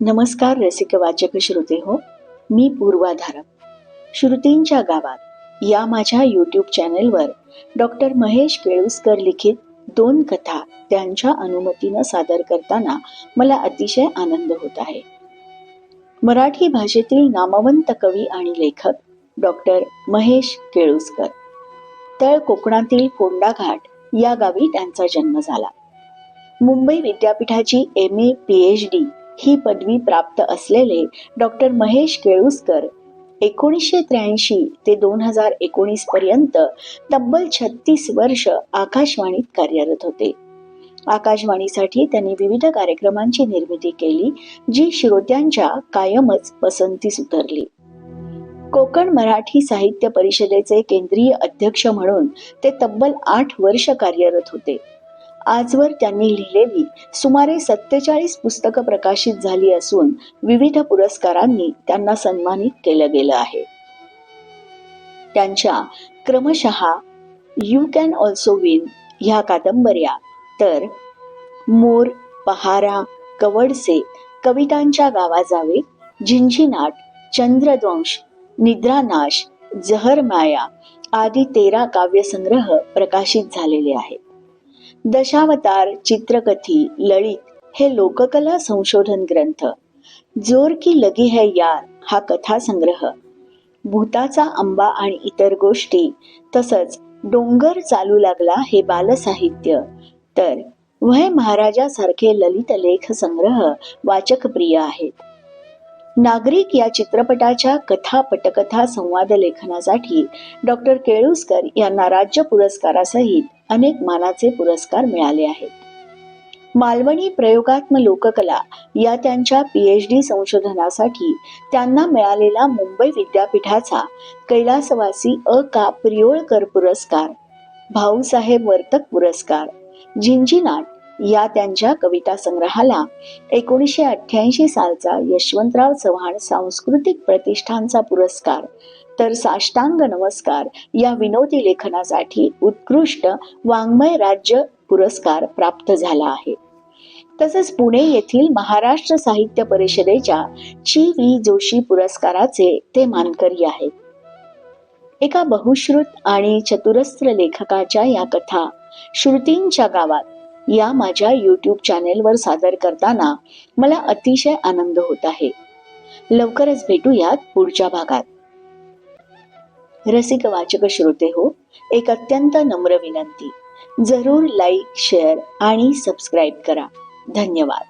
नमस्कार रसिक वाचक श्रोते हो, मी पूर्वा धारप. श्रुतींच्या गावात या माझ्या यूट्यूब चॅनेलवर डॉक्टर महेश केळुसकर लिखित 2 कथा त्यांच्या अनुमतीनं सादर करताना मला अतिशय आनंद होत आहे. मराठी भाषेतील नामवंत कवी आणि लेखक डॉक्टर महेश केळुसकर. तळ कोकणातील फोंडाघाट या गावी त्यांचा जन्म झाला. मुंबई विद्यापीठाची MA PhD ही पदवी प्राप्त असलेले डॉक्टर महेश केळुसकर 1983 ते 2019 पर्यंत तब्बल 36 वर्ष आकाशवाणीत कार्यरत होते. आकाशवाणीसाठी त्यांनी विविध कार्यक्रमांची निर्मिती केली, जी श्रोत्यांच्या कायमच पसंतीस उतरली. कोकण मराठी साहित्य परिषदेचे केंद्रीय अध्यक्ष म्हणून ते तब्बल 8 वर्ष कार्यरत होते. आजवर त्यांनी लिहिलेली सुमारे 47 पुस्तकं प्रकाशित झाली असून विविध पुरस्कारांनी त्यांना सन्मानित केलं गेलं आहे. त्यांच्या क्रमशः यू कॅन ऑल्सो विन ह्या कादंबऱ्या, तर मोर, पहारा, कवडसे, कवितांच्या गावा जावे, झिंझिनाट, चंद्रद्वंश, निद्रानाश, जहरमाया आदी 13 काव्यसंग्रह प्रकाशित झालेले आहेत. दशावतार, चित्रकथी, ललित हे लोककला संशोधन ग्रंथ, जोर की लगी है यार हा कथासंग्रह, भूताचा आंबा आणि इतर गोष्टी, तसंच डोंगर चालू लागला हे बालसाहित्य, तर वह महाराजा सारखे ललित लेख संग्रह वाचकप्रिय आहेत. नागरिक या चित्रपटाच्या कथा पटकथा संवाद लेखनासाठी डॉक्टर केळुसकर यांना राज्य पुरस्कारासहित अनेक मानाचे पुरस्कार मिळाले आहेत. मालवणी प्रयोगात्मक लोककला या त्यांच्या PhD संशोधनासाठी त्यांना मिळालेला मुंबई विद्यापीठाचा कैलासवासी अ.का. प्रियोळकर पुरस्कार, भाऊसाहेब वर्तक पुरस्कार, झिंझिनाट या त्यांच्या कविता संग्रहाला 1988 सालचा यशवंतराव चव्हाण सांस्कृतिक प्रतिष्ठानचा पुरस्कार, तर साष्टांग नमस्कार या विनोदी लेखनासाठी उत्कृष्ट वाङ्मय राज्य पुरस्कार प्राप्त झाला आहे. तसंच पुणे येथील महाराष्ट्र साहित्य परिषदेच्या ची.वी. जोशी पुरस्काराचे ते मानकरी आहेत. एका बहुश्रुत आणि चतुरस्र लेखकाच्या या कथा श्रुतींच्या गावात या माझ्या यूट्यूब चॅनेलवर सादर करताना मला अतिशय आनंद होत आहे. लवकरच भेटूयात पुढच्या भागात. रसिक वाचक श्रोते हो, एक अत्यंत नम्र विनंती, जरूर लाईक, शेअर आणि सबस्क्राईब करा. धन्यवाद.